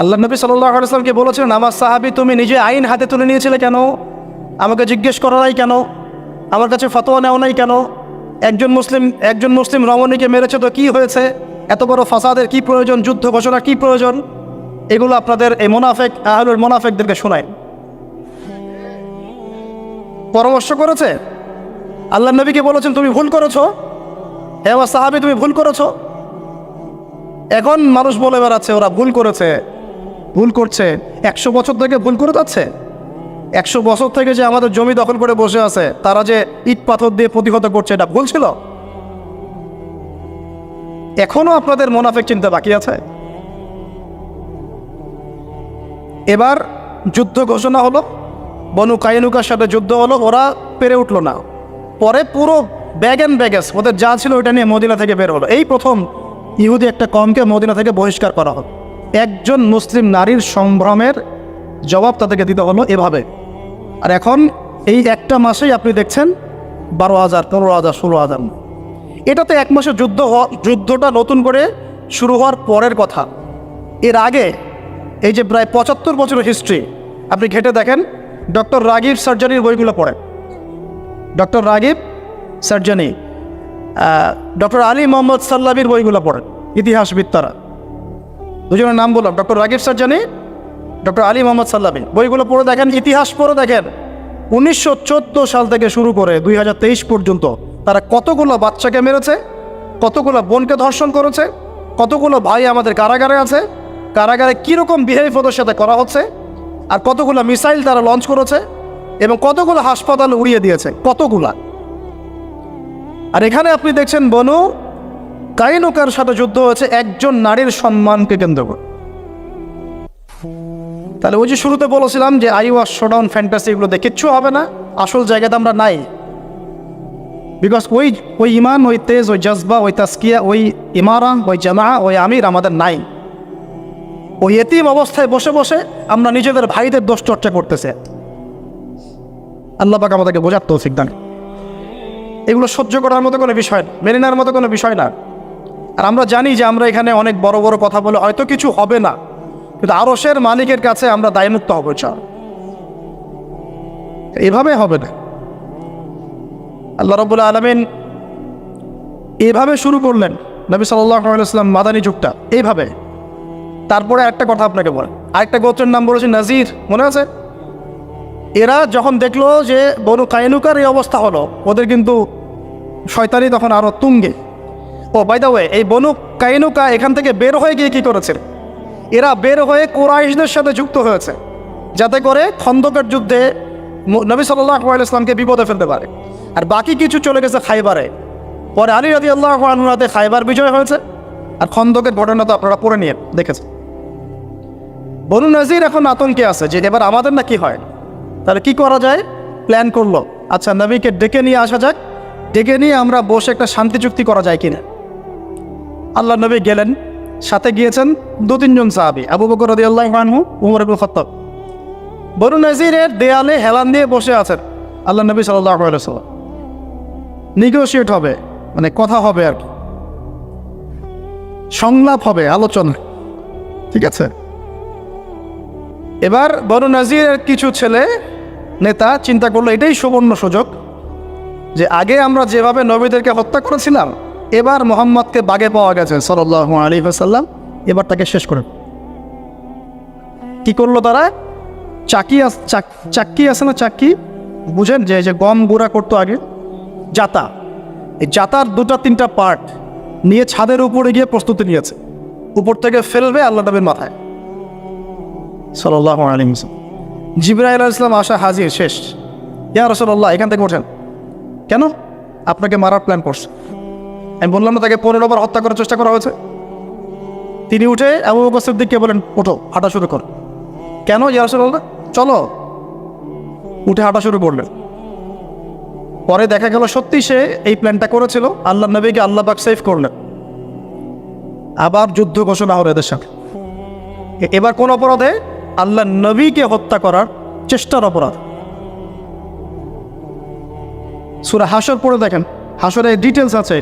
আল্লাহ নবী সাল্লাল্লাহু আলাইহি ওয়াসাল্লামকে বলেছিলেন, আমার সাহাবী তুমি নিজে আইন হাতে তুলে নিয়েছিলে কেন? আমাকে জিজ্ঞেস করো নাই কেন? আমার কাছে ফতোয়া নেও নাই কেন? একজন মুসলিম রমণীকে মেরেছে তো কি হয়েছে? এত বড় ফাসাদের কি প্রয়োজন? যুদ্ধ ঘোষণা কি প্রয়োজন? এগুলো আপনাদের এই আহলুল মুনাফিকদেরকে শোনায়। পরামর্শ করেছে, আল্লাহ নবীকে বলেছেন তুমি ভুল করেছো, হে আমার সাহাবী তুমি ভুল করেছো। এখন মানুষ বলে বেড়াচ্ছে ওরা ভুল করছে 100 বছর থেকে ভুল করে যাচ্ছে। 100 বছর থেকে যে আমাদের জমি দখল করে বসে আছে, তারা যে ইট পাথর দিয়ে প্রতিহত করছে, এটা ভুল ছিল? এখনো আপনাদের মুনাফিক চিন্তা বাকি আছে? এবার যুদ্ধ ঘোষণা হলো, বনু কাইনুকার সাথে যুদ্ধ হলো, ওরা পেরে উঠলো না। পরে পুরো ব্যাগ অ্যান্ড ব্যাগেজ ওদের যা ছিল ওইটা নিয়ে মদিনা থেকে বের হলো। এই প্রথম ইহুদি একটা কমকে মদিনা থেকে বহিষ্কার করা হলো। একজন মুসলিম নারীর সম্ভ্রমের জবাব তাদেরকে দিতে হলো এভাবে। আর এখন এই একটা মাসেই আপনি দেখছেন 12,000, 15,000, 16,000। এটাতে 1 মাসের যুদ্ধটা নতুন করে শুরু হওয়ার পরের কথা। এর আগে এই যে প্রায় 75 বছরের হিস্ট্রি আপনি ঘেটে দেখেন, ডক্টর রাগিব সার্জারির বইগুলো পড়েন। ডক্টর রাগিব সার্জানি, ডক্টর আলী মোহাম্মদ সাল্লাবির বইগুলো পড়েন, ইতিহাসবিদ তারা। দুজনের নাম বললাম, ডক্টর রাগিব সার্জানি, ডক্টর আলী মোহাম্মদ সাল্লাবি। বইগুলো পড়ে দেখেন, ইতিহাস পড়ে দেখেন 1914 সাল থেকে শুরু করে 2023 পর্যন্ত তারা কতগুলো বাচ্চাকে মেরেছে, কতগুলো বোনকে ধর্ষণ করেছে, কতগুলো ভাই আমাদের কারাগারে আছে, কারাগারে কীরকম বিহেভ ওদের সাথে করা হচ্ছে, আর কতগুলো মিসাইল তারা লঞ্চ করেছে, এবং কতগুলো হাসপাতাল উড়িয়ে দিয়েছে, কতগুলা। আর এখানে আপনি দেখছেন বনু কাইনুকার সাথে যুদ্ধ হয়েছে একজন নারীর সম্মানকে কেন্দ্র করে। তাহলে ওই যে শুরুতে বলেছিলাম যে আইওয়াস শোডাউন ফ্যান্টাসি, এগুলোতে কিচ্ছু হবে না, আসল জায়গাতে আমরা নাই। বিকজ ওই ইমান, ওই তেজ, ওই জজবা, ওই তাস্কিয়া, ওই ইমারা, ওই জামা, ওই আমির আমাদের নাই। ওই এতিম অবস্থায় বসে বসে আমরা নিজেদের ভাইদের দোষ চর্চা করতেছে। আল্লাহ পাক আমাদেরকে বোঝার তৌফিক দান। এগুলো সহ্য করার মতো কোনো বিষয় না, মেনে নেওয়ার মতো কোনো বিষয় না। আর আমরা জানি যে আমরা এখানে অনেক বড় বড় কথা বলে হয়তো কিছু হবে না, কিন্তু আরশের মালিকের কাছে আমরা দায়মুক্ত হবো। এভাবে হবে না। আল্লাহ রাব্বুল আলামিন এভাবে শুরু করলেন নবী সাল্লাল্লাহু আলাইহি ওয়াসাল্লাম মাদানী যুগটা এইভাবে। তারপরে একটা কথা আপনাকে বলেন, আরেকটা গোত্রের নাম বলেছি নাজির, মনে আছে? এরা যখন দেখলো যে বনু কাইনুকার এই অবস্থা হলো, ওদের কিন্তু শয়তানি তখন আরও তুঙ্গে। ও বাই দ্য ওয়ে, এই বনু কাইনুকা এখান থেকে বের হয়ে গিয়ে কী করেছে? এরা বের হয়ে কুরাইশদের সাথে যুক্ত হয়েছে, যাতে করে খন্দকের যুদ্ধে নবী সাল্লাল্লাহু আলাইহি ওয়াসাল্লামকে বিপদে ফেলতে পারে। আর বাকি কিছু চলে গেছে খাইবারে। পরে আলী রাদিয়াল্লাহু আনহুর হাতে খাইবার বিজয় হয়েছে। আর খন্দকের ঘটনা তো আপনারা পড়ে নিয়ে দেখেছেন। বনু নাজির এখন আতঙ্কে আছে যে এবার আমাদের না কি হয়। তাহলে কি করা যায়? প্ল্যান করলো, আচ্ছা নবীকে ডেকে নিয়ে আসা যাক, ডেকে নিয়ে আমরা বসে একটা শান্তি চুক্তি করা যায় কিনা। আল্লাহ নবী গেলেন, সাথে গিয়েছেন 2-3 জন সাহাবী, আবু বকর রাদিয়াল্লাহু আনহু, উমর ইবনে খাত্তাব। বনু নাজিরের দেয়ালে হেলান দিয়ে বসে আছেন আল্লাহ নবী সাল্লাল্লাহু আলাইহি ওয়াসাল্লাম। নেগোশিয়েট হবে, মানে কথা হবে আর কি, সংলাপ হবে, আলোচনা, ঠিক আছে? এবার বনু নাজিরের কিছু ছেলে নেতা চিন্তা করলো এটাই সুবর্ণ সুযোগ যে আগে আমরা যেভাবে নবীদেরকে হত্যা করেছিলাম, এবার মুহাম্মদকে বাগে পাওয়া গেছে সাল্লাল্লাহু আলাইহি ওয়াসাল্লাম, এবার তাকে শেষ করে। কি করলো তারা? চাক্কি আছে না, চাক্কি বুঝেন, যে গম গুঁড়া করতো আগে, জাতা, এই জাতার 2-3টা পার্ট নিয়ে ছাদের উপরে গিয়ে প্রস্তুতি নিয়েছে, উপর থেকে ফেলবে আল্লাহ নবীর মাথায় সাল্লাল্লাহু আলাইহি ওয়াসাল্লাম। জিবরাইল আলাইহিস সালাম আসা হাজির, শেষ। ইয়া রাসূলুল্লাহ এখান থেকে ওঠেন। কেন? আপনাকে মারার প্ল্যান করছে। আমি বললাম না তাকে 15 বার হত্যা করার চেষ্টা করা হয়েছে। তিনি উঠে আবু বকর সিদ্দিককে বলেন, ওঠো, হাঁটা শুরু কর। কেন? ইয়া রাসূলুল্লাহ চলো। উঠে হাঁটা শুরু করলেন। পরে দেখা গেল সত্যি সে এই প্ল্যানটা করেছিল। আল্লাহ নবীকে আল্লাহ পাক সেভ করলেন। আবার যুদ্ধ ঘোষণা হলো এদের সাথে। এবার কোন অপরাধে? আল্লাহ নবীকে হত্যা করার চেষ্টার অপরাধ। সূরা হাশর পড়ে দেখেন, হাশরে ডিটেলস আছে।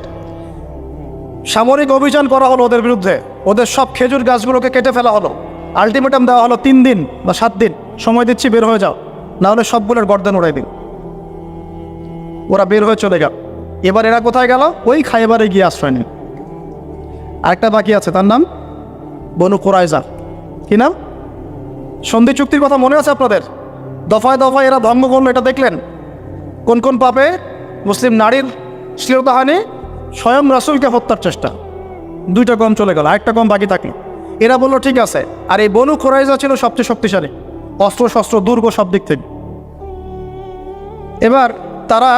সামরিক অভিযান করা হলো ওদের বিরুদ্ধে। ওদের সব খেজুর গাছগুলোকে কেটে ফেলা হলো। আলটিমেটাম দেওয়া হলো 3 দিন বা 7 দিন সময় দিচ্ছি, বের হয়ে যাও, নাহলে সবগুলোর গর্দান উড়াই দিন। ওরা বের হয়ে চলে গেল। এবার এরা কোথায় গেল? ওই খাইবারে গিয়ে আশ্রয় নিন। আরেকটা বাকি আছে, তার নাম বনু কুরাইজা। কি নাম? সন্ধি চুক্তির কথা মনে আছে আপনাদের? দফায় দফায় এরা ভঙ্গ করলো, এটা দেখলেন। কোন কোন পাপে? মুসলিম নারীর শ্লীলতাহানি, স্বয়ং রাসূলকে হত্যার চেষ্টা। 2টা কম চলে গেল, আরেকটা কম বাকি থাকলো। এরা বললো ঠিক আছে। আর এই বনু কুরাইজা ছিল সবচেয়ে শক্তিশালী, অস্ত্র শস্ত্র দুর্গ সব দিক থেকে। এবার তারা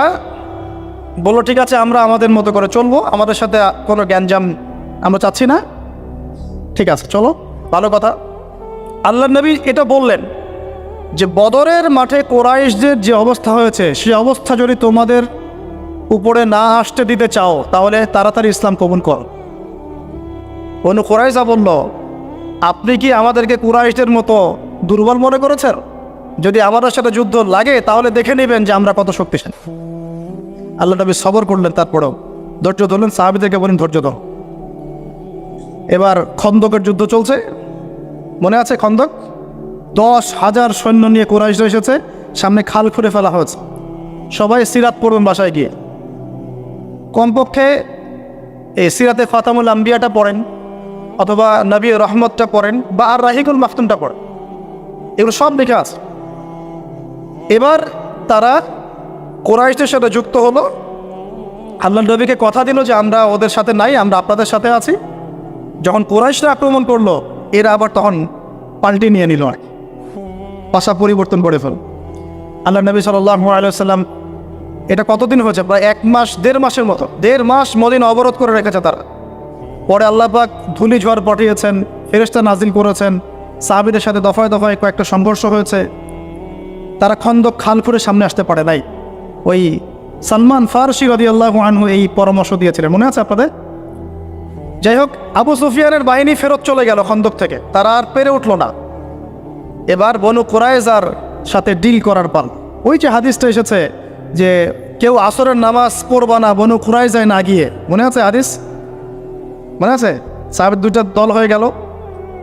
বললো ঠিক আছে, আমরা আমাদের মতো করে চলবো, আমাদের সাথে কোনো গ্যাঞ্জাম আমরা চাচ্ছি না। ঠিক আছে, চলো, ভালো কথা। আল্লাহর নবী এটা বললেন যে বদরের মাঠে কুরাইশদের যে অবস্থা হয়েছে, সে অবস্থা যদি তোমাদের উপরে না আসতে দিতে চাও, তাহলে তাড়াতাড়ি ইসলাম কবুল কর। বনু কুরাইজা বলল, আপনি কি আমাদেরকে কুরাইশদের মতো দুর্বল মনে করেছেন? যদি আমাদের সাথে যুদ্ধ লাগে তাহলে দেখে নেবেন যে আমরা কত শক্তিশালী। আল্লাহ নবী সবর করলেন, তারপরেও ধৈর্য ধরলেন। সাহাবীদেরকে বলেন ধৈর্য ধর। এবার খন্দকের যুদ্ধ চলছে, মনে আছে খন্দক? 10,000 সৈন্য নিয়ে কুরাইশরা এসেছে, সামনে খাল খুঁড়ে ফেলা হয়েছে। সবাই সিরাত পড়বেন বাসায় গিয়ে। কমপক্ষে এই সিরাতে ফাতামুল আম্বিয়াটা পড়েন, অথবা নবী রহমতটা পড়েন, বা আর রাহিকুল মাখতুমটা পড়েন। এগুলো সব লেখা আছে। এবার তারা কুরাইশদের সাথে যুক্ত হলো। আল্লাহ নবীকে কথা দিল যে আমরা ওদের সাথে নাই, আমরা আপনাদের সাথে আছি। যখন কুরাইশরা আক্রমণ করলো, এরা আবার তখন পাল্টি নিয়ে নিল, আর পাশা পরিবর্তন করে ফেল। আল্লাহ নবী সাল্লাল্লাহু আলাইহি ওয়াসাল্লাম, এটা কতদিন হয়েছে? প্রায় 1 মাস 1.5 মাসের মতো, 1.5 মাস মদিনা অবরোধ করে রেখেছে তারা। পরে আল্লাহ পাক ধূলি ঝড় পাঠিয়েছেন, ফেরেশতা নাজিল করেছেন, সাহাবীদের সাথে দফায় দফায় কয়েকটা সংঘর্ষ হয়েছে। তারা খন্দক খাল খুঁড়ে সামনে আসতে পারে নাই। ওই সালমান ফারসি রাদিয়াল্লাহু আনহু এই পরামর্শ দিয়েছিলেন, মনে আছে আপনাদের? যাই হোক, আবু সুফিয়ানের বাহিনী ফেরত চলে গেল খন্দক থেকে, তারা আর পেরে উঠল না। এবার বনু কুরাইজার সাথে ডিল করার পাল। ওই যে হাদিসটা এসেছে যে কেউ আসরের নামাজ পড়বা না বনু কুরাইজায় না গিয়ে, মনে আছে হাদিস? মনে আছে? সাহাবীর 2টা দল হয়ে গেল,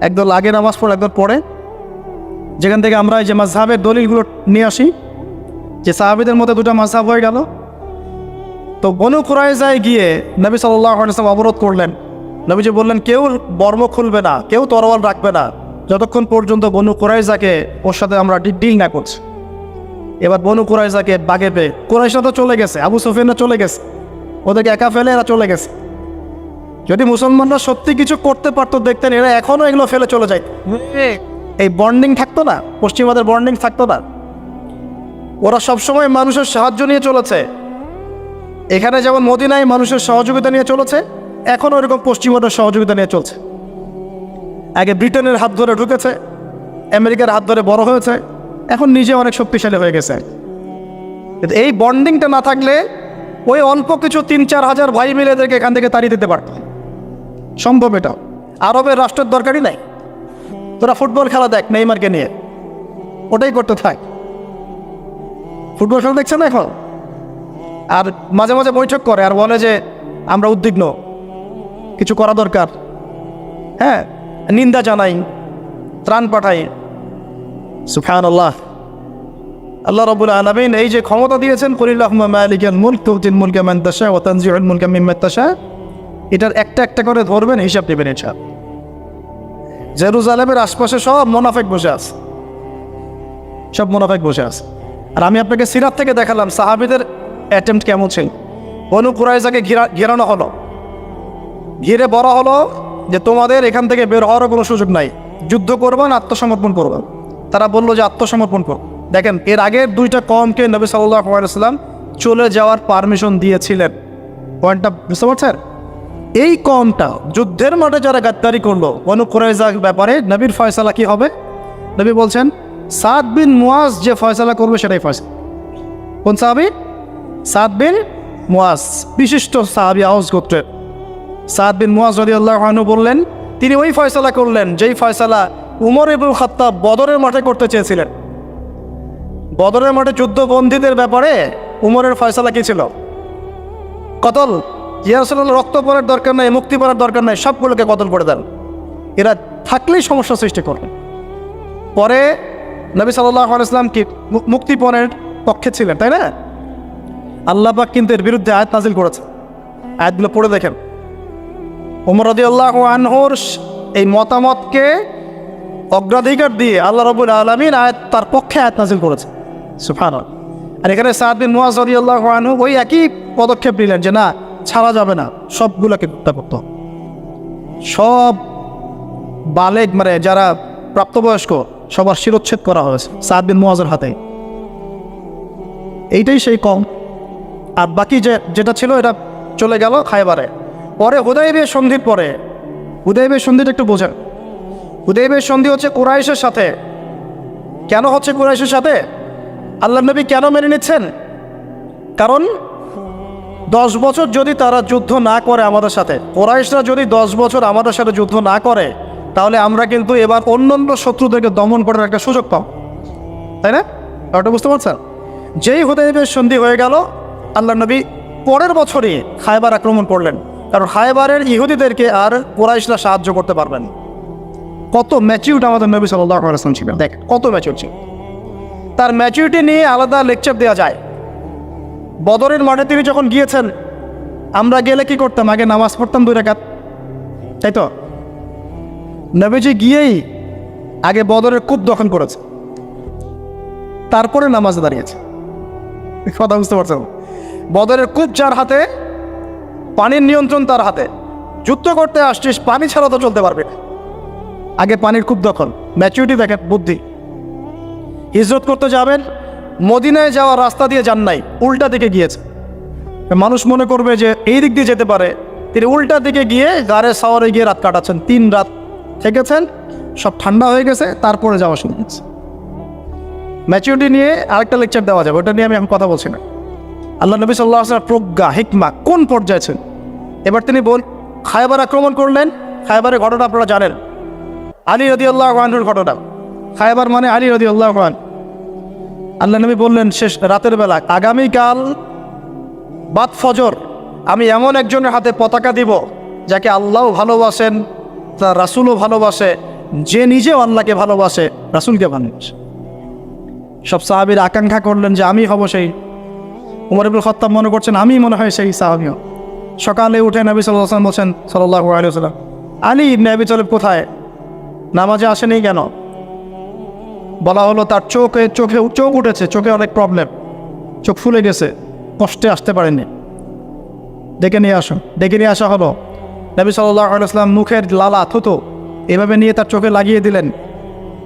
একদল আগে নামাজ পড়ে, একদল পড়ে। যেখান থেকে আমরা এই যে মাযহাবের দলিলগুলো নিয়ে আসি, যে সাহাবীদের মধ্যে 2টা মাযহাব হয়ে গেল। তো বনু কুরাইজায় গিয়ে নবী সাল্লাল্লাহু আলাইহি ওয়াসাল্লাম অবরোধ করলেন। নবীজি বললেন, কেউ বর্ম খুলবে না, কেউ তরোয়াল রাখবে না, যতক্ষণ পর্যন্ত বনু কুরাইজাকে ওর সাথে আমরা ডিল না করছি। এবার বনু কুরাইজাকে বাগে পেয়ে, কুরাইশরা তো চলে গেছে, আবু সুফিয়ানরা চলে গেছে, ওদেরকে একা ফেলে এরা চলে গেছে। যদি মুসলমানরা সত্যি কিছু করতে পারতো, দেখতেন এরা এখনও এগুলো ফেলে চলে যায়। এই বন্ডিং থাকতো না, পশ্চিমাদের বন্ডিং থাকতো না। ওরা সবসময় মানুষের সাহায্য নিয়ে চলেছে। এখানে যেমন মদিনায় মানুষের সহযোগিতা নিয়ে চলেছে, এখনও এরকম পশ্চিমাদের সহযোগিতা নিয়ে চলছে। আগে ব্রিটেনের হাত ধরে ঢুকেছে, আমেরিকার হাত ধরে বড় হয়েছে, এখন নিজে অনেক শক্তিশালী হয়ে গেছে। কিন্তু এই বন্ডিংটা না থাকলে ওই অল্প কিছু 3-4 হাজার ভাই মিলে এদেরকে এখান থেকে তাড়িয়ে দিতে পারত। সম্ভব এটা? আরবের রাষ্ট্রের দরকারই নাই। তোরা ফুটবল খেলা দেখ নেইমারকে নিয়ে, ওটাই করতে থাক। ফুটবল খেলা দেখছে না এখন? আর মাঝে মাঝে বৈঠক করে আর বলে যে আমরা উদ্বিগ্ন, কিছু করা দরকার। হ্যাঁ, নিন্দা জানাই, ত্রাণ পাঠাই। সুবহানাল্লাহ। আল্লাহ রাব্বুল আলামিন এই যে ক্ষমতা দিয়েছেন, কুলিল্লাহুম্মা মালিকাল মুলক তুতিল মুলকা মান তাশা ওয়া তানজিউল মুলকা মিম্মান তাশা, এটার একটা একটা করে ধরবেন, হিসাব নেবেন। ইনশাআল্লাহ জেরুজালেমের আশপাশে সব মুনাফিক বসে আছে, সব মুনাফিক বসে আছে। আর আমি আপনাকে সিরাত থেকে দেখালাম সাহাবীদের অ্যাটেম্প্ট কেমন ছিল। বনু কুরাইজাকে ঘেরানো হলো, ঘিরে বলা হলো যে তোমাদের এখান থেকে বের হওয়ারও কোনো সুযোগ নাই, যুদ্ধ করবেন, আত্মসমর্পণ করবেন। তারা বললো যে আত্মসমর্পণ করো। দেখেন, এর আগের 2টা কওমকে নবী সাল্লাল্লাহু আলাইহি ওয়াসাল্লাম চলে যাওয়ার পারমিশন দিয়েছিলেন। পয়েন্টটা বুঝতে পারছেন? এই কওমটা যুদ্ধের মাঠে যারা গাদ্দারি করলো বনু কুরাইজার ব্যাপারে, নবীর ফয়সালা কি হবে? নবী বলছেন সাদ বিন মুয়াজ যে ফয়সালা করবে সেটাই ফয়সালা। কোন সাহাবী? সাদ বিন মুয়াজ, বিশিষ্ট সাহাবী, আওস গোত্রের সাদ বিন মুয়াজ রাদিয়াল্লাহু আনহু বললেন, তিনি ওই ফয়সালা করলেন যেই ফয়সালা উমর ইবনে খাত্তাব বদরের মাঠে করতে চেয়েছিলেন। বদরের মাঠে যুদ্ধবন্দীদের ব্যাপারে উমরের ফয়সালা কি ছিল? কতল। ইয়া রাসূলুল্লাহ, রক্ত পড়ার দরকার নাই, মুক্তি পড়ার দরকার নাই, সবগুলোকে কতল করে দেন। এরা থাকলেই সমস্যা সৃষ্টি করবে। পরে নবী সাল্লাল্লাহু আলাইহি ওয়াসাল্লাম কি মুক্তিপণের পক্ষে ছিলেন, তাই না? আল্লাহ পাক কিন্তু এর বিরুদ্ধে আয়াত নাজিল করেছে। আয়াতগুলো পড়ে দেখেন। ওমর রাদিয়াল্লাহু আনহুর এই মতামতকে অগ্রাধিকার দিয়ে আল্লাহ রাব্বুল আলামিন তার পক্ষে আয়াত নাজিল করেছে। সুবহানাল্লাহ। আর এখানে সাদ বিন মুআয রাদিয়াল্লাহু আনহু ওই একই পদক্ষেপ নিলেন যে না, ছাড়া যাবে না, সবগুলোকে হত্যা করতে হবে। সব বালেগ মানে যারা প্রাপ্তবয়স্ক সবার শিরোচ্ছেদ করা হয়েছে সাদ বিন মুআযের হাতে। এইটাই সেই কম। আর বাকি যেটা ছিল এটা চলে গেল খায়বারে। পরে হুদায়বিয়া সন্ধির পরে, হুদায়বিয়া সন্ধিটা একটু বোঝেন। হুদায়বিয়া সন্ধি হচ্ছে কুরাইশের সাথে। কেন হচ্ছে কুরাইশের সাথে? আল্লাহর নবী কেন মেনে নিচ্ছেন? কারণ 10 বছর যদি তারা যুদ্ধ না করে আমাদের সাথে, কুরাইশরা যদি 10 বছর আমাদের সাথে যুদ্ধ না করে, তাহলে আমরা কিন্তু এবার অন্যান্য শত্রুদেরকে দমন করার একটা সুযোগ পাব, তাই না? ওটা বুঝতে পারছেন? যেই হুদায়বিয়া সন্ধি হয়ে গেল, আল্লাহর নবী পরের বছরই খায়বার আক্রমণ করলেন। কারণ খায়বারের ইহুদিদেরকে আর কুরাইশরা সাহায্য করতে পারবেন। কত ম্যাচিউরড আমাদের নবী সাল্লাল্লাহু আলাইহি ওয়াসাল্লাম ছিলেন, দেখ কত ম্যাচিউর ছিল। তার ম্যাচিউরিটি নিয়ে আলাদা লেকচার দেওয়া যায়। বদরের মাঠে তিনি যখন গিয়েছেন, আমরা গেলে কি করতাম? আগে নামাজ পড়তাম 2 রাকাত, তাই তো? নবীজি গিয়েই আগে বদরের কূপ দখল করেছে, তারপরে নামাজে দাঁড়িয়েছে। কথা বুঝতে পারছেন? বদরের কূপ যার হাতে, পানির নিয়ন্ত্রণ তার হাতে। যুদ্ধ করতে আসছিস, পানি ছাড়া তো চলতে পারবে না। আগে পানির কূপ দখল। ম্যাচুরিটি দেখেন, বুদ্ধি। হিজরত করতে যাবেন, মদিনায় যাওয়ার রাস্তা দিয়ে যান নাই, উল্টা দিকে গিয়েছে। মানুষ মনে করবে যে এই দিক দিয়ে যেতে পারে, তিনি উল্টা দিকে গিয়ে গাড়ে সাওয়ারে গিয়ে রাত কাটাচ্ছেন। 3 রাত থেকেছেন, সব ঠান্ডা হয়ে গেছে, তারপরে যাওয়া শুরু হয়েছে। ম্যাচুরিটি নিয়ে আরেকটা লেকচার দেওয়া যাবে, ওটা নিয়ে আমি এখন কথা বলছি না। আল্লাহ নবী সাল্লাল্লাহু আলাইহি ওয়াসাল্লাম প্রজ্ঞা, হিকমা কোন পর্যায়ে ছিল। এবার তিনি খায়বার আক্রমণ করলেন। খায়বারের ঘটনা আপনারা জানেন, আলী রাদিয়াল্লাহু আনহুর ঘটনা। খায়বার মানে আলী রাদিয়াল্লাহু আনহু। আল্লাহ নবী বললেন শেষ রাতের বেলা, আগামীকাল বাদ ফজর আমি এমন একজনের হাতে পতাকা দিব যাকে আল্লাহও ভালোবাসেন, তার রাসূলও ভালোবাসে, যে নিজেও আল্লাহকে ভালোবাসে, রাসূলকে ভালোবাসে। সব সাহাবীরা আকাঙ্ক্ষা করলেন যে আমি হব সেই। উমর ইবনে খাত্তাব মনে করছেন আমি মনে হয় সেই সাহাবীও। সকালে উঠে নবী সাল্লাল্লাহু আলাইহি ওয়াসাল্লাম বলছেন, সাল্লাল্লাহু আলাইহি ওয়াসাল্লাম, আলী ইবনে আবি তালিব কোথায়? নামাজে আসেনি কেন? বলা হলো তার চোখ উঠেছে, চোখে অনেক প্রবলেম, চোখ ফুলে গেছে, কষ্টে আসতে পারেনি, ডেকে নিয়ে আসো। ডেকে নিয়ে আসা হলো। নবী সাল্লাল্লাহু আলাইহি ওয়াসাল্লাম মুখের লালা থুতো এভাবে নিয়ে তার চোখে লাগিয়ে দিলেন।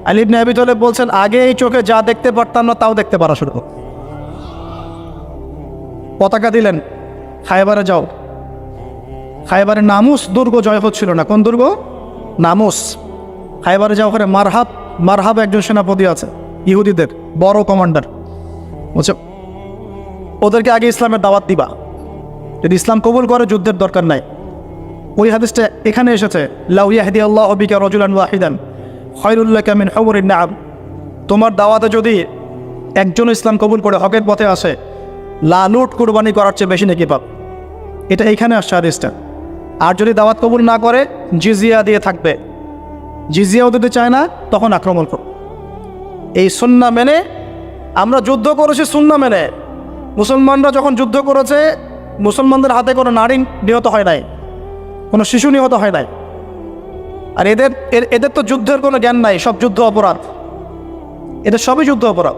আলী ইবনে আবি তালিব বলছেন, আগে এই চোখে যা দেখতে পারতাম না তাও দেখতে পারা শুরু। পতাকা দিলেন, খায়বারে যাও। খায়বারে নামুস দুর্গ জয় হচ্ছিল না। কোন দুর্গ? নামুস। খায়বারে যাও, ওখানে মারহাব একজন সেনাপতি আছে, ইহুদিদের বড় কমান্ডার। বলছে ওদেরকে আগে ইসলামের দাওয়াত দিবা, যদি ইসলাম কবুল করে যুদ্ধের দরকার নাই। ওই হাদিসটা এখানে এসেছে, লাউ ইয়াহদিয়াল্লাহু বিকা রাজুলান ওয়াহিদান খায়রুল লাকা মিন হুমুরিন নাম। তোমার দাওয়াতে যদি একজন ইসলাম কবুল করে হকের পথে আসে, লালুট কুরবানি করার চেয়ে বেশি নাকি পাব। এটা এইখানে আসছে হাদিসটা। আর যদি দাওয়াত কবুল না করে, জিজিয়া দিয়ে থাকবে। জিজিয়াও দিতে চায় না, তখন আক্রমণ করো। এই সুন্নাহ মেনে আমরা যুদ্ধ করেছি। সুন্নাহ মেনে মুসলমানরা যখন যুদ্ধ করেছে, মুসলমানদের হাতে কোনো নারী নিহত হয় নাই, কোনো শিশু নিহত হয় নাই। আর এদের তো যুদ্ধের কোনো জ্ঞান নাই, সব যুদ্ধ অপরাধ, এদের সবই যুদ্ধ অপরাধ।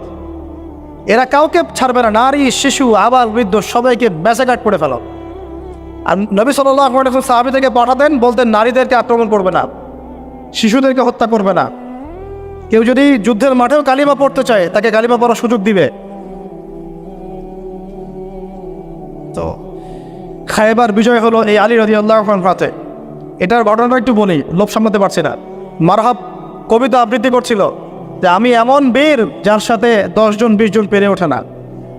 এরা কাউকে ছাড়বে না, নারী শিশু আবাল বৃদ্ধ সবাইকে বেচাঘাট করে ফেলো। আর নবী সাল্লাল্লাহু আলাইহি ওয়াসাল্লাম সাহাবীদেরকে পাঠাতেন, বলতেন নারীদেরকে আক্রমণ করবে না, শিশুদেরকে হত্যা করবে না। কেউ যদি যুদ্ধের মাঠেও কালিমা পড়তে চায়, তাকে কালিমা পড়ার সুযোগ দিবে। তো খায়বার বিজয় হলো এই আলী রাদিয়াল্লাহু আনহু হাতে। এটার ঘটনাটা একটু বলি, লোভ সামলাতে পারছি না। মারহাব কবিতা আবৃত্তি করছিল যে আমি এমন বীর যার সাথে 10 জন 20 জন পেরে ওঠে না।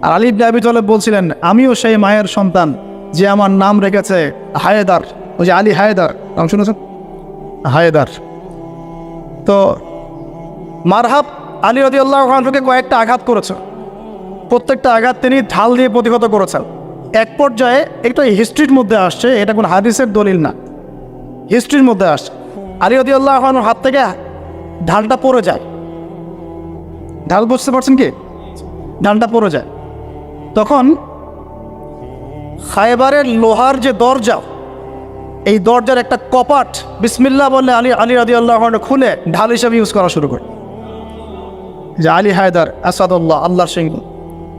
আর আলী ইবনে আবি তালিব বলছিলেন, আমিও সেই মায়ের সন্তান যে আমার নাম রেখেছে হায়দার। ওই যে আলী হায়দার, নাম শুনেছেন? হায়দার। তো মারহাব আলী রাদিয়াল্লাহু আনহুকে কয়েকটা আঘাত করেছে। প্রত্যেকটা আঘাত তিনি ঢাল দিয়ে প্রতিহত করেছেন। এক পর্যায়ে একটা হিস্ট্রির মধ্যে আসছে, এটা কোনো হাদিসের দলিল না, হিস্ট্রির মধ্যে আসছে। আলী রাদিয়াল্লাহু আনহুর হাত থেকে ঢালটা পড়ে যায়। ঢাল বুঝতে পারছেন কি? ঢালটা পড়ে যায়। তখন খায়বারের লোহার যে দরজা, এই দরজার একটা কপাট বিসমিল্লাহ বললে আলী রাদিয়াল্লাহু আনহু খুলে ঢাল হিসেবে ইউজ করা শুরু করে। যে আলী হায়দার আসাদুল্লাহ, আল্লাহর সিংহ।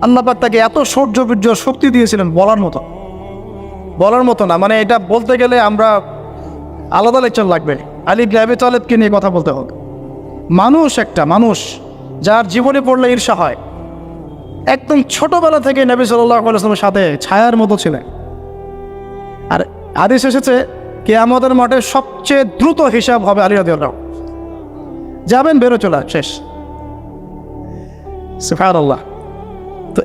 আল্লাহ পাক তাকে এত শৌর্য বীর্য শক্তি দিয়েছিলেন বলার মতো না। মানে এটা বলতে গেলে আমরা আলাদা লেকচার লাগবে। আলী ইবনে আবি তালেবকে নিয়ে কথা বলতে হবে। মানুষ যার জীবনে পড়লে ঈর্ষা হয়। একদম ছোটবেলা থেকে নবী সাল্লাল্লাহু আলাইহি ওয়াসাল্লামের সাথে ছায়ার মতো ছিলেন। আর হাদিস এসেছে কিয়ামতের মাঠে সবচেয়ে দ্রুত হিসাব হবে আলী রাদিয়াল্লাহু আনহু। যাবেন বেরো চলে শেষ। সুবহানাল্লাহ। তো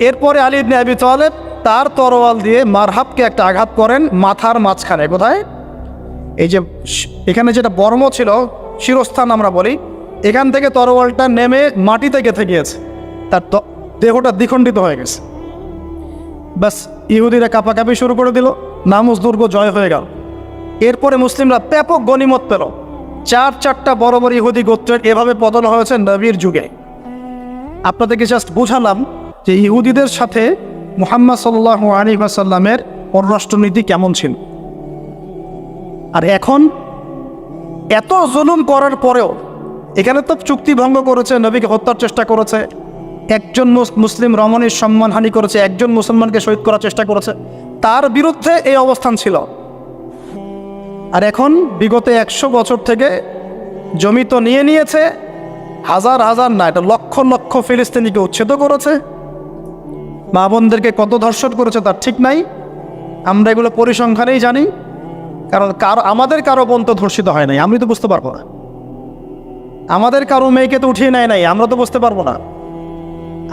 এরপরে আলী ইবনে আবি তালেব তার তরোয়াল দিয়ে মারহাবকে একটা আঘাত করেন মাথার মাঝখানে। কোথায়? এই যে এখানে যেটা বর্ম ছিল, শিরস্থান আমরা বলি, এখান থেকে তরোয়ালটা নেমে মাটিতে গেঁথে গিয়েছে, তার দেহটা দ্বিখণ্ডিত হয়ে গেছে। ব্যাস, ইহুদিরা কাঁপাকাঁপি শুরু করে দিল, নামুস দুর্গ জয় হয়ে গেল। এরপরে মুসলিমরা ব্যাপক গনিমত পেল। চারটা বড় বড় ইহুদি গোত্রের এভাবে পতন হয়েছে নবীর যুগে। আপনাদেরকে জাস্ট বুঝালাম যে ইহুদিদের সাথে মুহাম্মদ সাল্লাল্লাহু আলাইহি ওয়াসাল্লামের পররাষ্ট্রনীতি কেমন ছিল। আর এখন এত জুলুম করার পরেও এখানে তো চুক্তি ভঙ্গ করেছে, নবীকে হত্যার চেষ্টা করেছে, একজন মুসলিম রমণীর সম্মানহানি করেছে, একজন মুসলমানকে শহীদ করার চেষ্টা করেছে, তার বিরুদ্ধে এই অবস্থান ছিল। আর এখন বিগত 100 বছর থেকে জমি তো নিয়েছে, হাজার না, এটা লক্ষ লক্ষ ফিলিস্তিনিকে উচ্ছেদ করেছে, মা বোনদেরকে কত ধর্ষণ করেছে তার ঠিক নাই। আমরা এগুলো পরিসংখ্যানেই জানি, কারণ আমাদের কারো বোন তো ধর্ষিত হয় নাই, আমি তো বুঝতে পারবো না। আমাদের কারো মেয়েকে তো উঠিয়ে নেয় নাই, আমরা তো বুঝতে পারবো না।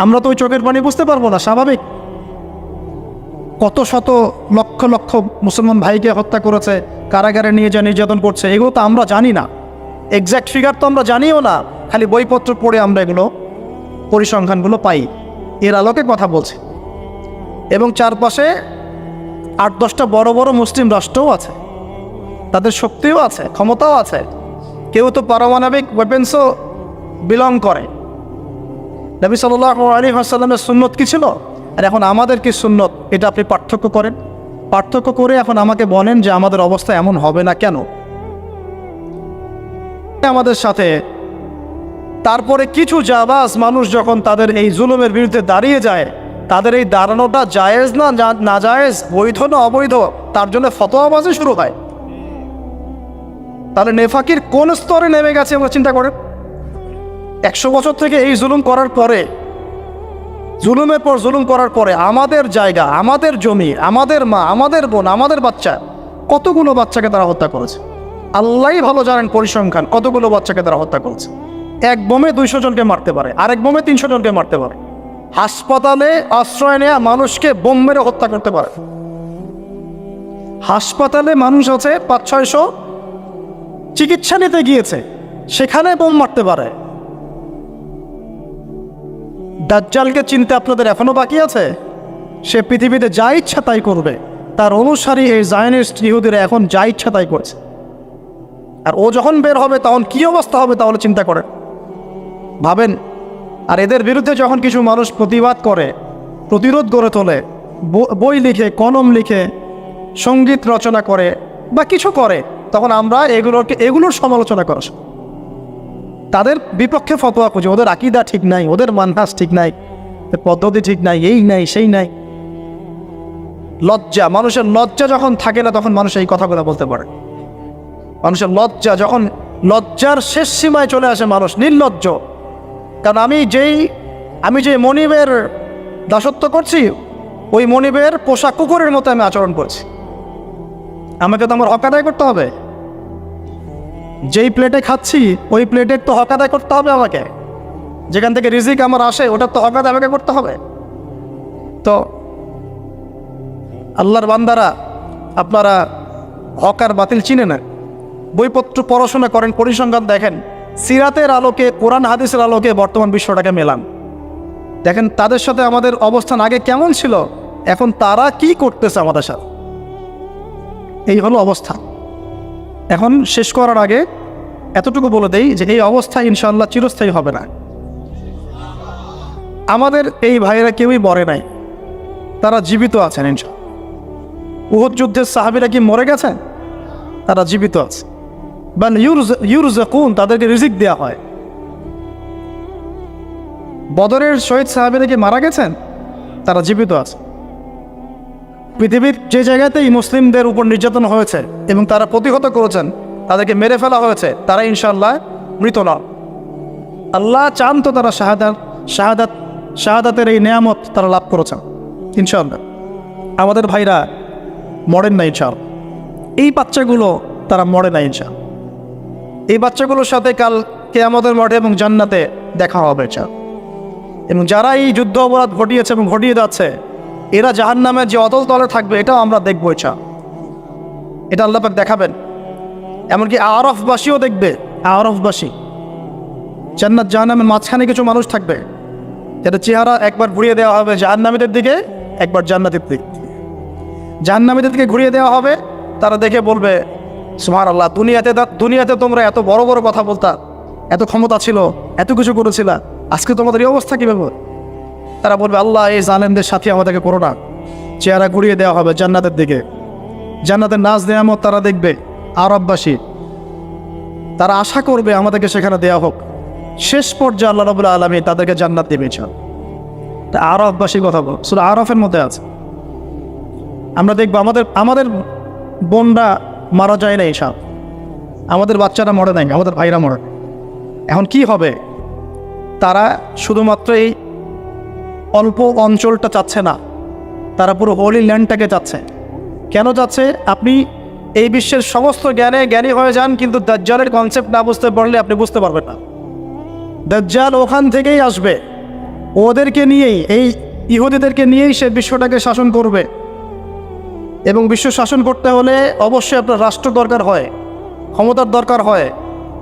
আমরা তো ওই চোখের পানি বুঝতে পারবো না, স্বাভাবিক। কত শত লক্ষ লক্ষ মুসলমান ভাইকে হত্যা করেছে, কারাগারে নিয়ে যা নির্যাতন করছে, এগুলো তো আমরা জানি না। এক্স্যাক্ট ফিগার তো আমরা জানিও না, খালি বইপত্র পড়ে আমরা এগুলো পরিসংখ্যানগুলো পাই। এর আলোকে কথা বলছি। এবং চারপাশে 8-10টা বড় বড় মুসলিম রাষ্ট্রও আছে, তাদের শক্তিও আছে, ক্ষমতাও আছে। কেউ তো পারমাণবিক ওয়েপেন্সও বিলং করে। নবী সাল্লাল্লাহু আলাইহি ওয়াসাল্লামের সুন্নত কী ছিল, আর এখন আমাদের কি সুন্নত, এটা আপনি পার্থক্য করেন। পার্থক্য করে এখন আমাকে বলেন যে আমাদের অবস্থা এমন হবে না কেন আমাদের সাথে। তারপরে কিছু জাবাজ মানুষ যখন তাদের এই জুলুমের বিরুদ্ধে দাঁড়িয়ে যায়, তাদের এই দাঁড়ানোটা জায়েজ না জায়েজ, বৈধ না অবৈধ, তার জন্য ফতোয়াবাজি শুরু হয়। তাহলে নেফাকির কোন স্তরে নেমে গেছে আমরা চিন্তা করেন। 100 বছর থেকে এই জুলুম করার পরে, জুলুমের পর জুলুম করার পরে আমাদের জায়গা, আমাদের জমি, আমাদের মা, আমাদের বোন, আমাদের বাচ্চা, কতগুলো বাচ্চাকে তারা হত্যা করেছে। আল্লাহই ভালো জানেন পরিসংখ্যান, কতগুলো বাচ্চাকে তারা হত্যা করেছে। এক বোমে 200 জনকে মারতে পারে, আরেক বোমে 300 জনকে মারতে পারে। হাসপাতালে আশ্রয় নেওয়া মানুষকে বোম মেরে হত্যা করতে পারে। হাসপাতালে মানুষ আছে 500-600, চিকিৎসা নিতে গিয়েছে, সেখানে বোম মারতে পারে। দাজ্জালকে চিনতে আপনাদের এখনো বাকি আছে। সে পৃথিবীতে যা ইচ্ছা তাই করবে, তার অনুসারী এই জায়নিস্ট ইহুদিরা এখন যা ইচ্ছা তাই করছে। আর ও যখন বের হবে তখন কী অবস্থা হবে তাহলে চিন্তা করেন, ভাবেন। আর এদের বিরুদ্ধে যখন কিছু মানুষ প্রতিবাদ করে, প্রতিরোধ গড়ে তোলে, বই লিখে, কলম লিখে, সঙ্গীত রচনা করে বা কিছু করে, তখন আমরা এগুলোর সমালোচনা করা, তাদের বিপক্ষে ফতোয়া খুঁজি। ওদের আকীদা ঠিক নাই, ওদের মানহাজ ঠিক নাই, পদ্ধতি ঠিক নাই, এই নাই সেই নাই। লজ্জা, মানুষের লজ্জা যখন থাকে না তখন মানুষ এই কথাগুলো বলতে পারে। মানুষের লজ্জা যখন লজ্জার শেষ সীমায় চলে আসে, মানুষ নির্লজ্জ। কারণ আমি যে মনিবের দাসত্ব করছি, ওই মনিবের পোষা কুকুরের মতো আমি আচরণ করছি। আমাকে তো আমার হক আদায় করতে হবে। যেই প্লেটে খাচ্ছি ওই প্লেটের তো হক আদায় করতে হবে আমাকে। যেখান থেকে রিজিক আমার আসে ওটার তো হক আদায় আমাকে করতে হবে। তো আল্লাহর বান্দারা, আপনারা হক আর বাতিল চিনে না, বইপত্র পড়াশোনা করেন, পরিসংখ্যান দেখেন, সিরাতের আলোকে, কোরআন হাদিসের আলোকে বর্তমান বিশ্বটাকে মেলান। দেখেন তাদের সাথে আমাদের অবস্থান আগে কেমন ছিল, এখন তারা কি করতেছে আমাদের সাথে। এই হলো অবস্থা। এখন শেষ করার আগে এতটুকু বলে দেই যে এই অবস্থা ইনশাআল্লাহ চিরস্থায়ী হবে না। আমাদের এই ভাইয়েরা কেউই মরে নাই, তারা জীবিত আছেন ইনশাআল্লাহ। উহুদ যুদ্ধের সাহাবীরা কি মরে গেছেন? তারা জীবিত আছে। বাল ইউরযাকুন, তাদেরকে রিজিক দেওয়া হয়। বদরের শহীদ সাহাবীরা কি মারা গেছেন? তারা জীবিত আছে। পৃথিবীর যে জায়গাতেই মুসলিমদের উপর নির্যাতন হয়েছে এবং তারা প্রতিহত করেছেন, তাদেরকে মেরে ফেলা হয়েছে, তারা ইনশাআল্লাহ মৃত নন। আল্লাহ চান তো তারা শাহাদাতের এই নেয়ামত তারা লাভ করেছেন ইনশাআল্লাহ। আমাদের ভাইরা মরেন না ইনশাআল্লাহ। এই বাচ্চাগুলো তারা মরে না ইনশাআল্লাহ। এই বাচ্চাগুলোর সাথে কাল কিয়ামতের মাঠে এবং জান্নাতে দেখা হবে ইনশাআল্লাহ। এবং যারা এই যুদ্ধ অপরাধ ঘটিয়েছে এবং ঘটিয়ে যাচ্ছে, এরা জাহান্নামের যে অতল তলে থাকবে, এটাও আমরা দেখবো ইনশাআল্লাহ। এটা আল্লাহ পাক দেখাবেন। এমনকি আরফবাসীও দেখবে। আরফবাসী, জান্নাত জাহান্নামের মাঝখানে কিছু মানুষ থাকবে, যেটা চেহারা একবার ঘুরিয়ে দেওয়া হবে জাহান্নামীদের দিকে, একবার জান্নাতের দিকে। জাহান্নামীদের দিকে ঘুরিয়ে দেওয়া হবে, তারা দেখে বলবে সুবহানাল্লাহ, দুনিয়াতে তোমরা এত বড় বড় কথা বলতা, এত ক্ষমতা ছিল, এত কিছু করেছিলা, আজকে তোমাদের এই অবস্থা কীভাবে? তারা বলবে আল্লাহ এই জালেমদের সাথে আমাদেরকে করো না। চেহারা ঘুরিয়ে দেওয়া হবে জান্নাতের দিকে। জান্নাতের নাজ নেয়ামত তারা দেখবে। আরববাসী তারা আশা করবে আমাদেরকে সেখানে দেওয়া হোক। শেষ পর্যায়ে আল্লাহ রাব্বুল আলামিন তাদেরকে জান্নাত দেবে ইনশাআল্লাহ। তা আরববাসীর কথা বল, সূরা আরফের মধ্যে আছে। আমরা দেখবো আমাদের বোনরা মারা যায় না ইনশাআল্লাহ, আমাদের বাচ্চারা মরে নাই, আমাদের ভাইরা মরে। এখন কি হবে? তারা শুধুমাত্র এই অল্প অঞ্চলটা চাচ্ছে না, তারা পুরো হোলি ল্যান্ডটাকে চাচ্ছে। কেন চাচ্ছে? আপনি এই বিশ্বের সমস্ত জ্ঞানী হয়ে যান, কিন্তু দাজ্জালের কনসেপ্ট না বুঝতে পারলে আপনি বুঝতে পারবেন না। দাজ্জাল ওখান থেকেই আসবে, ওদেরকে নিয়েই, এই ইহুদিদেরকে নিয়েই সে বিশ্বটাকে শাসন করবে। এবং বিশ্ব শাসন করতে হলে অবশ্যই আপনার রাষ্ট্র দরকার হয়, ক্ষমতার দরকার হয়,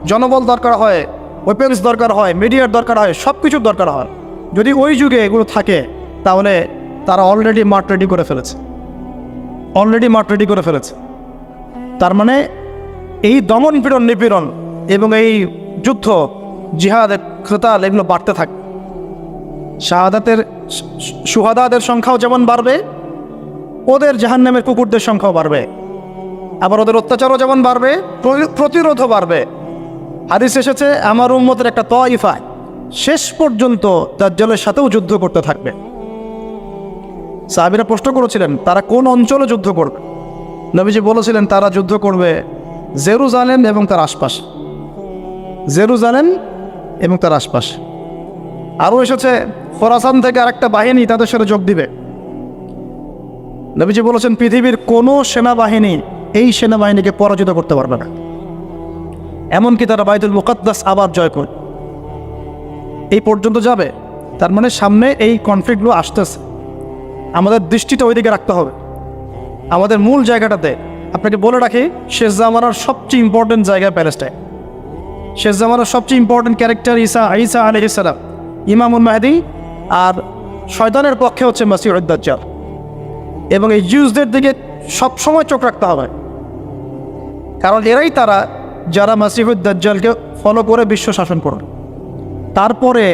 জনবল দরকার হয়, ওয়েপেন্স দরকার হয়, মিডিয়ার দরকার হয়, সব কিছুর দরকার হয়। যদি ওই যুগে এগুলো থাকে, তাহলে তারা অলরেডি মাঠ রেডি করে ফেলেছে। তার মানে এই দমন পীড়ন, নিপীড়ন এবং এই যুদ্ধ, জিহাদ, ক্রেতাল, এগুলো বাড়তে থাকে। সুহাদাদের সংখ্যাও যেমন বাড়বে, ওদের জাহান্নামের কুকুরদের সংখ্যাও বাড়বে। আবার ওদের অত্যাচারও যেমন বাড়বে, প্রতিরোধও বাড়বে। হাদিস এসেছে আমার উম্মতের একটা তয়ফা শেষ পর্যন্ত দাজ্জালের সাথেও যুদ্ধ করতে থাকবে। সাহাবীরা প্রশ্ন করেছিলেন তারা কোন অঞ্চলে যুদ্ধ করবে? নবীজি বলেছিলেন তারা যুদ্ধ করবে জেরুজালেম এবং তার আশপাশ। আরও এসেছে খোরাসান থেকে আরেকটা বাহিনী তাদের সাথে যোগ দিবে। নবীজি বলেছেন পৃথিবীর কোনো সেনাবাহিনী এই সেনাবাহিনীকে পরাজিত করতে পারবে না। এমনকি তারা বাইতুল মুকাদ্দাস আবার জয় করে এই পর্যন্ত যাবে। তার মানে সামনে এই কনফ্লিক্টগুলো আসতেছে, আমাদের দৃষ্টিটা ওইদিকে রাখতে হবে। আমাদের মূল জায়গাটাতে আপনাকে বলে রাখি, শেষ জামানার সবচেয়ে ইম্পর্টেন্ট জায়গা প্যালেস্টাইন। শেষ জামানার সবচেয়ে ইম্পর্টেন্ট ক্যারেক্টার ঈসা আলাইহিস সালাম, ইমামুল মাহদি, আর শয়তানের পক্ষে হচ্ছে মাসিহুদ দাজ্জাল। এবং এই জিউসদের দিকে সবসময় চোখ রাখতে হবে, কারণ এরাই তারা যারা মাসিহুদ দাজ্জালকে ফলো করে বিশ্ব শাসন করে। তারপরে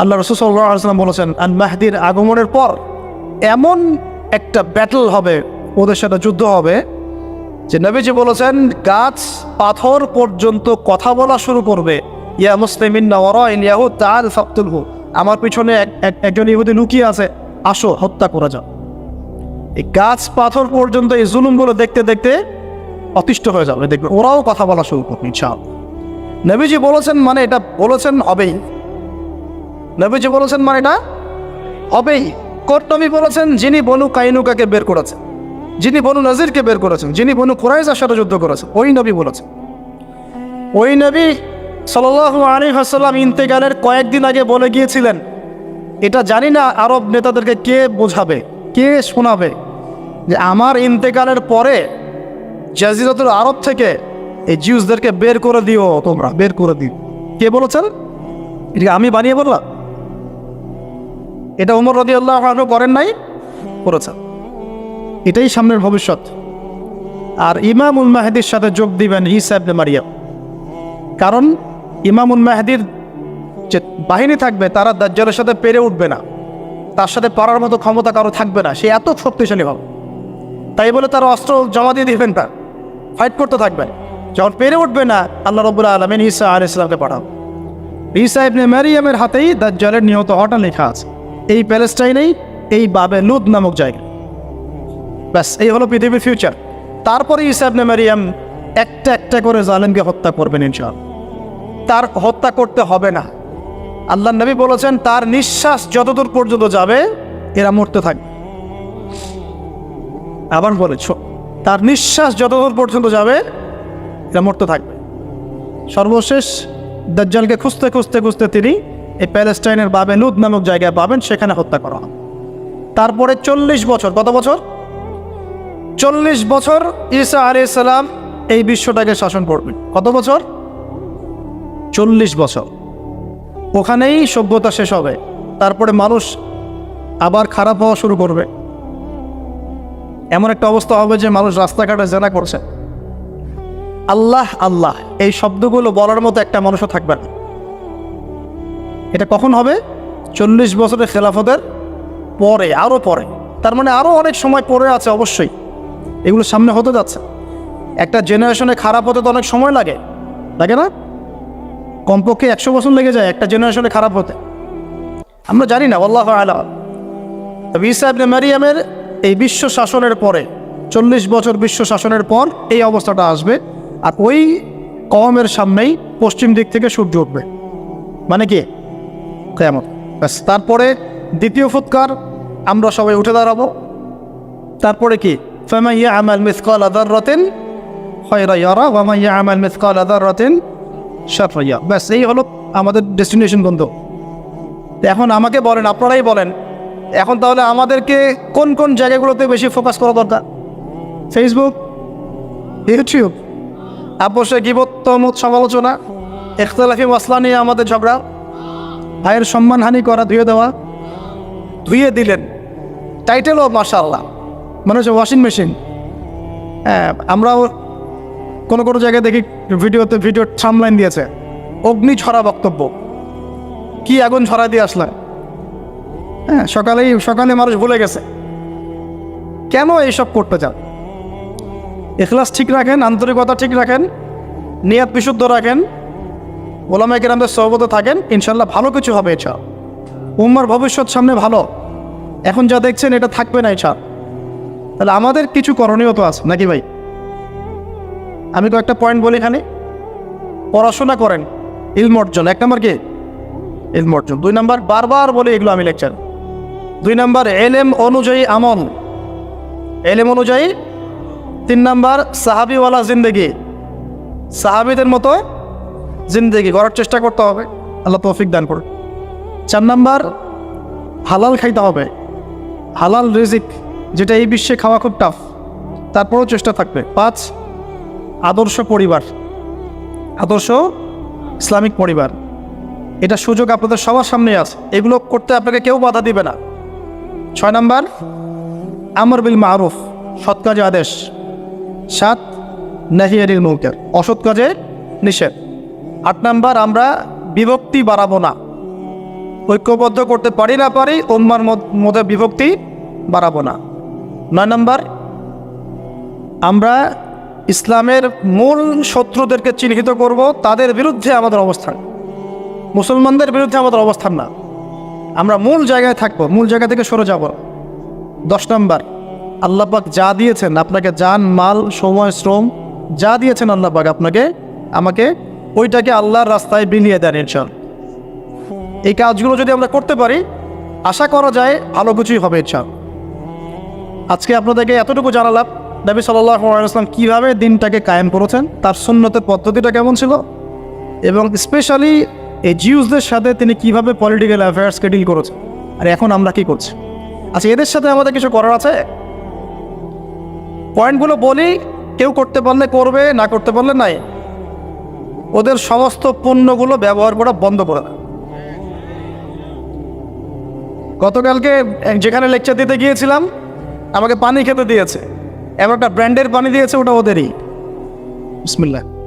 আল্লাহ রাসূল সাল্লাল্লাহু আলাইহি ওয়াসাল্লাম বলেছেন আল মাহদির আগমনের পর এমন একটা ব্যাটল হবে, ওদের সাথে যুদ্ধ হবে, যে নবীজি বলেছেন গাছ পাথর পর্যন্ত কথা বলা শুরু করবে, ইয়া মুসলিমিন ওয়ারাইল ইয়াহুদ তাআল ফাকতুলহু, আমার পিছনে একজন ইহুদি লুকিয়ে আছে, আসো হত্যা করা যাও। এই গাছ পাথর পর্যন্ত এই জুলুমগুলো দেখতে দেখতে অতিষ্ঠ হয়ে যাবে, দেখবে ওরাও কথা বলা শুরু করবে ইনশাআল্লাহ। নবীজি বলেছেন মানে এটা বলেছেন হবেই। নবীজি বলেছেন মানে এটা হবেই। কোন নবী বলেছেন? যিনি বনু কাইনুকাকে বের করেছেন, যিনি বনু নাজিরকে বের করেছেন, যিনি বনু কুরাইজার সাথে যুদ্ধ করেছেন, ওই নবী বলেছেন। ওই নবী সাল্লাল্লাহু আলাইহি ওয়াসাল্লাম ইন্তেকালের কয়েকদিন আগে বলে গিয়েছিলেন, এটা জানি না আরব নেতাদেরকে কে বোঝাবে, কে শোনাবে, যে আমার ইন্তেকালের পরে জাজিরাতুল আরব থেকে এই জিউসদেরকে বের করে দিও, তোমরা বের করে দিও। কে বলেছেন? এটা আমি বানিয়ে বললাম? এটা ওমর রাদিয়াল্লাহু আনহু করেন নাই, করেছেন। এটাই সামনের ভবিষ্যৎ। আর ইমামুল মাহদির সাথে যোগ দিবেন ঈসা ইবনে মারিয়াম। কারণ ইমামুল মাহদির যে বাহিনী থাকবে তারা দাজ্জালের সাথে পেরে উঠবে না, তার সাথে পারার মতো ক্ষমতা কারো থাকবে না, সে এত শক্তিশালী হবে। তাই বলে তার অস্ত্র জমা দিয়ে দিবেন না, ফাইট করতে থাকবেন। যখন পেরে উঠবে না, আল্লাহ রাব্বুল আলামিন ঈসা আলাইহিস সালামকে পাঠান। ঈসা ইবনে মারিয়ামের হাতেই দাজ্জালের নিহত হওয়াটা লেখা আছে, এই প্যালেস্টাইনেই, এই বাবেলুদ নামক জায়গা। ব্যাস, এই হলো পৃথিবীর ফিউচার। তারপরে ঈসা ইবনে মারিয়াম একটা একটা করে জালেমকে হত্যা করবেন ইনশাআল্লাহ। তার হত্যা করতে হবে না, আল্লাহর নবী বলেছেন তার নিঃশ্বাস যতদূর পর্যন্ত যাবে এরা মরতে থাকবে। আবার বলেছ, তার নিঃশ্বাস যতদূর পর্যন্ত যাবে এরা মরতে থাকবে। সর্বশেষ দাজ্জালকে খুঁজতে খুঁজতে খুঁজতে তিনি এই প্যালেস্টাইনের বাবেলুদ নামক জায়গায় পাবেন, সেখানে হত্যা করা হবে। তারপরে 40 বছর, কত বছর? 40 বছর ঈসা আলাইহিস সালাম এই বিশ্বটাকে শাসন করবেন। কত বছর? 40 বছর। ওখানেই সভ্যতা শেষ হবে। তারপরে মানুষ আবার খারাপ হওয়া শুরু করবে। এমন একটা অবস্থা হবে যে মানুষ রাস্তাঘাটে জেনা করছে। আল্লাহ আল্লাহ এই শব্দগুলো বলার মতো একটা মানুষও থাকবে না। এটা কখন হবে? 40 বছরের খেলাফতের পরে, আরও পরে। তার মানে আরও অনেক সময় পরে আছে অবশ্যই, এগুলো সামনে হতে যাচ্ছে। একটা জেনারেশনে খারাপ হতে তো অনেক সময় লাগে, লাগে না? কমপক্ষে 100 বছর লেগে যায় একটা জেনারেশনে খারাপ হতে। আমরা জানি না, আল্লাহু আ'লাম। তবে ঈসা ইবনে মারিয়ামের এই বিশ্ব শাসনের পরে, 40 বছর বিশ্ব শাসনের পর এই অবস্থাটা আসবে। আর ওই কওমের সামনেই পশ্চিম দিক থেকে সূর্য উঠবে, মানে কি? কিয়ামত। ব্যাস, তারপরে দ্বিতীয় ফুৎকার, আমরা সবাই উঠে দাঁড়াবো। তারপরে কি? ফামান ইয়া'মাল মিসকালা যাররাতিন খায়রান ইয়ারা ওয়া মান ইয়া'মাল মিসকালা যাররাতিন শাররান ইয়ারা। ব্যাস, এই হলো আমাদের ডেস্টিনেশন বন্ধু। এখন আমাকে বলেন, আপনারাই বলেন, এখন তাহলে আমাদেরকে কোন কোন জায়গাগুলোতে বেশি ফোকাস করা দরকার? ফেসবুক, ইউটিউব, আপোষে গীবত, তহমত, সমালোচনা, ইখতিলাফি মাসলা নিয়ে আমাদের ঝগড়া, ভাইয়ের সম্মানহানি করা, ধুয়ে দেওয়া। ধুয়ে দিলেন, টাইটেলও মাশাআল্লাহ, মানে হচ্ছে ওয়াশিং মেশিন। হ্যাঁ, আমরাও কোনো কোনো জায়গায় দেখি ভিডিও থাম্বনেইল দিয়েছে অগ্নি ছড়া বক্তব্য। কি আগুন ছড়া দিয়ে আসলে? হ্যাঁ, সকালে মানুষ ভুলে গেছে। কেন এইসব করতে চান? ইখলাস ঠিক রাখেন, আন্তরিকতা ঠিক রাখেন, নিয়াত বিশুদ্ধ রাখেন, ওলামায়ে কেরামদের সহবতে থাকেন, ইনশাল্লাহ ভালো কিছু হবে। ইনশাআল্লাহ উম্মার ভবিষ্যৎ সামনে ভালো। এখন যা দেখছেন এটা থাকবে না ইনশাআল্লাহ। তাহলে আমাদের কিছু করণীয় তো আছে নাকি ভাই? আমি তো একটা পয়েন্ট বলি এখানে, পড়াশোনা করেন, ইলম অর্জন। 1 নম্বর কি? ইলম অর্জন। 2 নম্বর, বারবার বলি এগুলো আমি লেকচার। 2 নম্বর, এলেম অনুযায়ী আমল, এলেম অনুযায়ী। 3 নম্বর, সাহাবিওয়ালা জিন্দেগি, সাহাবিদের মতো জিন্দেগি করার চেষ্টা করতে হবে, আল্লাহ তৌফিক দান করুন। 4 নম্বর, হালাল খাইতে হবে, হালাল রিজিক, যেটা এই বিশ্বে খাওয়া খুব টাফ, তারপরেও চেষ্টা থাকবে। 5, আদর্শ পরিবার, আদর্শ ইসলামিক পরিবার। এটা সুযোগ আপনাদের সবার সামনে আছে, এগুলো করতে আপনাকে কেউ বাধা দিবে না। 6 নম্বর, আমর বিল মারুফ, সৎ কাজে আদেশ। 7, নাহি আনিল মুনকার, অসৎ কাজে নিষেধ। 8 নম্বর, আমরা বিভক্তি বাড়াবো না, ঐক্যবদ্ধ করতে পারি না পারি উম্মার মধ্যে বিভক্তি বাড়াবো না। 9 নম্বর, আমরা ইসলামের মূল শত্রুদেরকে চিহ্নিত করব, তাদের বিরুদ্ধে আমাদের অবস্থান, মুসলমানদের বিরুদ্ধে আমাদের অবস্থান না, আমরা মূল জায়গায় থাকবো, মূল জায়গা থেকে সরে যাব। 10 নম্বর, আল্লাহ পাক যা দিয়েছেন আপনাকে, জান, মাল, সময়, শ্রম যা দিয়েছেন আল্লাহ পাক আপনাকে, আমাকে, ওইটাকে আল্লাহর রাস্তায় বিলিয়ে দেন ইনশাআল্লাহ। এই কাজগুলো যদি আমরা করতে পারি, আশা করা যায় ভালো কিছুই হবে ইনশাআল্লাহ। আজকে আপনাদেরকে এতটুকু জানালাম নবী সাল্লাল্লাহু আলাইহি ওয়াসাল্লাম কীভাবে দিনটাকে কায়েম করেছেন, তার সুন্নতের পদ্ধতিটা কেমন ছিল, এবং স্পেশালি এই জিউসদের সাথে তিনি কীভাবে পলিটিক্যাল অ্যাফেয়ার্সকে ডিল করেছেন, আর এখন আমরা কী করছি। আচ্ছা, এদের সাথে আমাদের কিছু করার আছে। পয়েন্টগুলো বলি, কেউ করতে পারলে করবে, না করতে পারলে নাই। ওদের সমস্ত পণ্যগুলো ব্যবহার করা বন্ধ করে দেয়। গতকালকে যেখানে লেকচার দিতে গিয়েছিলাম, আমাকে পানি খেতে দিয়েছে, এবার একটা ব্র্যান্ডের পানি দিয়েছে, ওটা ওদেরই। বিসমিল্লাহ।